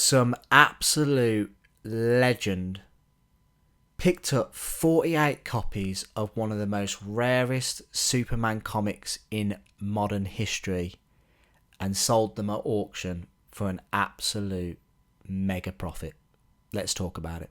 some absolute legend picked up 48 copies of one of the most rarest Superman comics in modern history and sold them at auction for an absolute mega profit. Let's talk about it.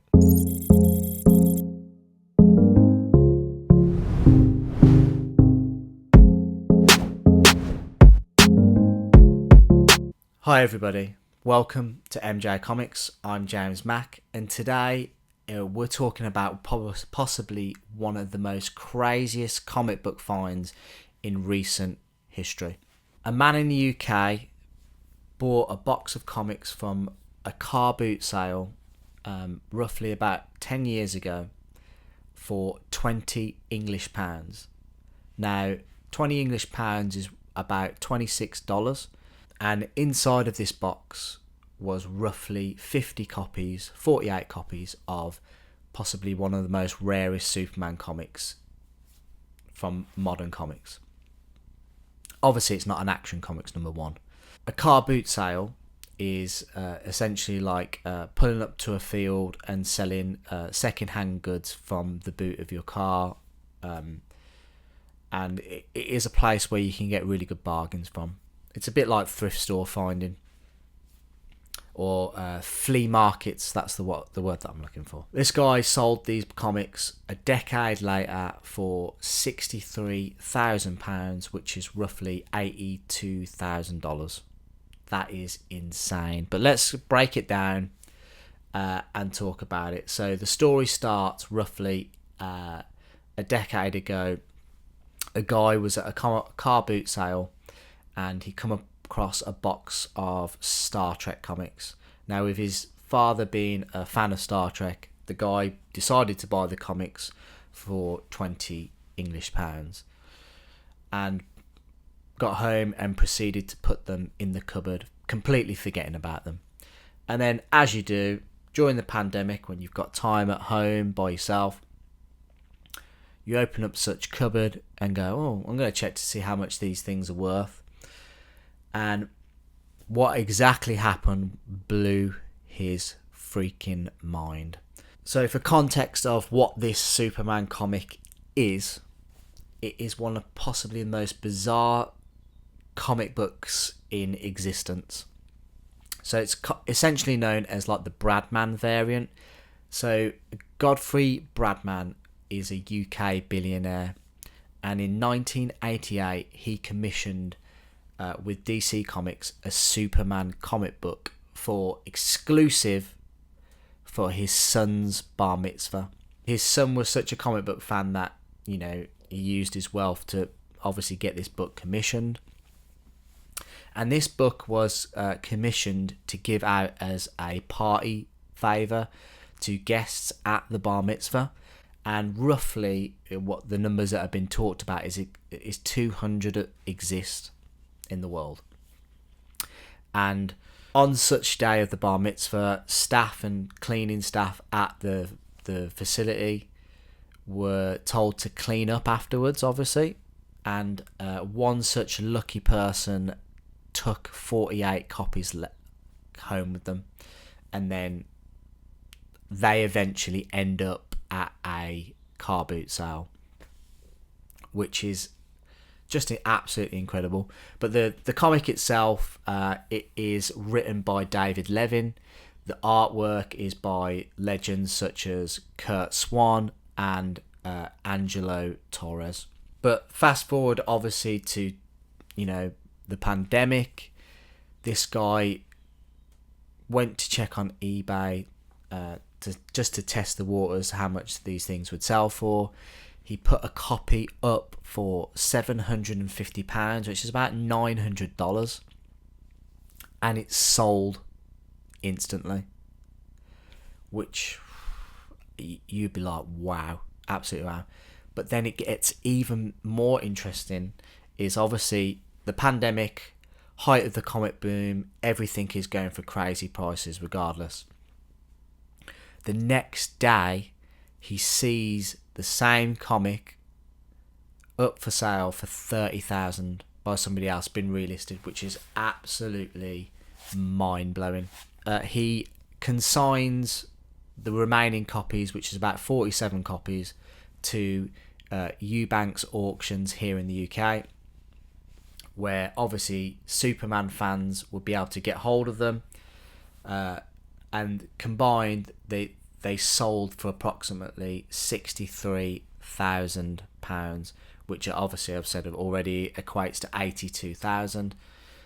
Hi everybody, welcome to MJ Comix. I'm James Mack, and today we're talking about possibly one of the most craziest comic book finds in recent history. A man in the UK bought a box of comics from a car boot sale roughly about 10 years ago for £20 English. Now, £20 English is about $26. And inside of this box was roughly 48 copies of possibly one of the most rarest Superman comics from modern comics. Obviously, it's not an Action Comics number one. A car boot sale is essentially like pulling up to a field and selling second-hand goods from the boot of your car. And it is a place where you can get really good bargains from. It's a bit like thrift store finding or flea markets. That's the word that I'm looking for. This guy sold these comics a decade later for £63,000, which is roughly $82,000. That is insane. But let's break it down and talk about it. So the story starts roughly a decade ago. A guy was at a car boot sale, and he come across a box of Star Trek comics. Now, with his father being a fan of Star Trek, the guy decided to buy the comics for £20 English, and got home and proceeded to put them in the cupboard, completely forgetting about them. And then, as you do during the pandemic, when you've got time at home by yourself, you open up such cupboard and go, oh, I'm going to check to see how much these things are worth. And what exactly happened blew his freaking mind. So for context of what this Superman comic is, it is one of possibly the most bizarre comic books in existence. So it's essentially known as like the Bradman variant. So Godfrey Bradman is a UK billionaire, and in 1988 he commissioned with DC Comics a Superman comic book for exclusive for his son's bar mitzvah. His son was such a comic book fan that, you know, he used his wealth to obviously get this book commissioned. And this book was commissioned to give out as a party favour to guests at the bar mitzvah. And roughly what the numbers that have been talked about is 200 exist in the world. And on such day of the bar mitzvah, staff and cleaning staff at the facility were told to clean up afterwards, obviously. And one such lucky person took 48 copies home with them, and then they eventually end up at a car boot sale, which is just absolutely incredible. But the comic itself, it is written by David Levin. The artwork is by legends such as Kurt Swan and Angelo Torres. But fast forward obviously to, you know, the pandemic. This guy went to check on eBay to test the waters, how much these things would sell for. He put a copy up for £750, which is about $900, and it sold instantly, which you'd be like, wow, absolutely wow. But then it gets even more interesting, is obviously the pandemic, height of the comic boom, everything is going for crazy prices regardless. The next day, he sees the same comic up for sale for $30,000 by somebody else, been relisted, which is absolutely mind-blowing. he consigns the remaining copies, which is about 47 copies, to Eubanks auctions here in the UK, where obviously Superman fans would be able to get hold of them, and combined they sold for approximately £63,000, which obviously I've said already equates to 82,000.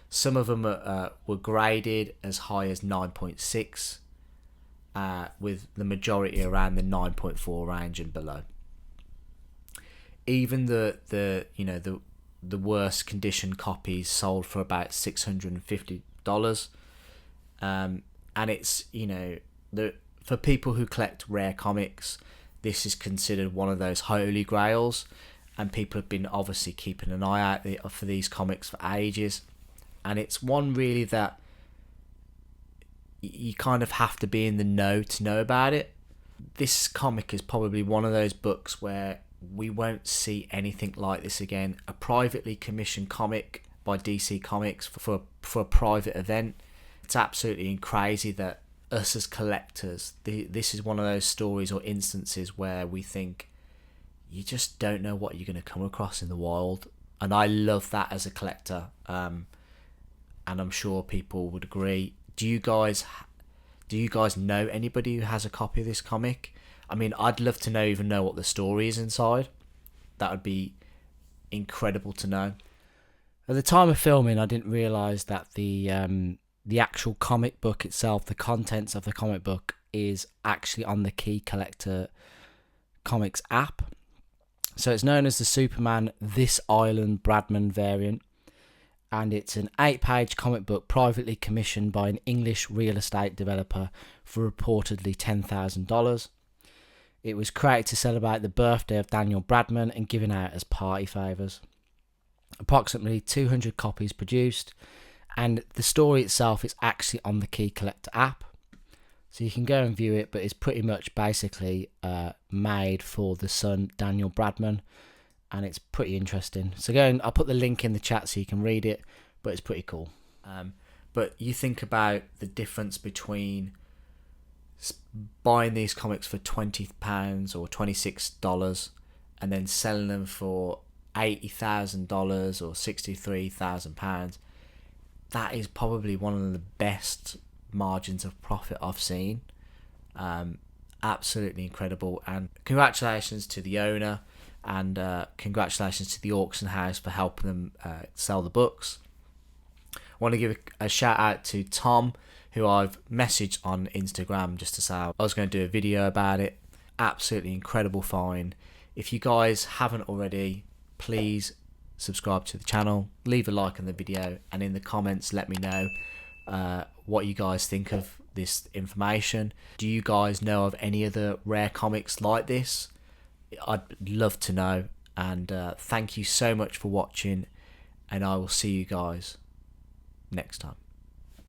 Some of them were graded as high as 9.6, with the majority around the 9.4 range and below. Even the worst condition copies sold for about $650, and it's for people who collect rare comics, this is considered one of those holy grails, and people have been obviously keeping an eye out for these comics for ages, and it's one really that you kind of have to be in the know to know about it. This comic is probably one of those books where we won't see anything like this again. A privately commissioned comic by DC Comics for a private event. It's absolutely crazy that us as collectors, this is one of those stories or instances where we think you just don't know what you're going to come across in the wild, and I love that as a collector, and I'm sure people would agree. Do you guys know anybody who has a copy of this comic? I mean, I'd love to know what the story is inside. That would be incredible to know. At the time of filming, I didn't realise that the actual comic book itself, the contents of the comic book, is actually on the Key Collector Comics app. So it's known as the Superman This Island Bradman variant, and it's an 8-page comic book privately commissioned by an English real estate developer for reportedly $10,000. It was created to celebrate the birthday of Daniel Bradman and given out as party favours. Approximately 200 copies produced, and the story itself is actually on the Key Collector app, so you can go and view it, but it's pretty much basically made for the son Daniel Bradman, and it's pretty interesting. So go and I'll put the link in the chat so you can read it, but it's pretty cool. But you think about the difference between buying these comics for £20 or $26 and then selling them for $80,000 or £63,000. That is probably one of the best margins of profit I've seen. Absolutely incredible, and congratulations to the owner, and congratulations to the auction house for helping them sell the books. I want to give a shout out to Tom, who I've messaged on Instagram just to say I was going to do a video about it. Absolutely incredible find. If you guys haven't already, please subscribe to the channel, leave a like on the video, and in the comments let me know what you guys think of this information. Do you guys know of any other rare comics like this? I'd love to know, and thank you so much for watching, and I will see you guys next time.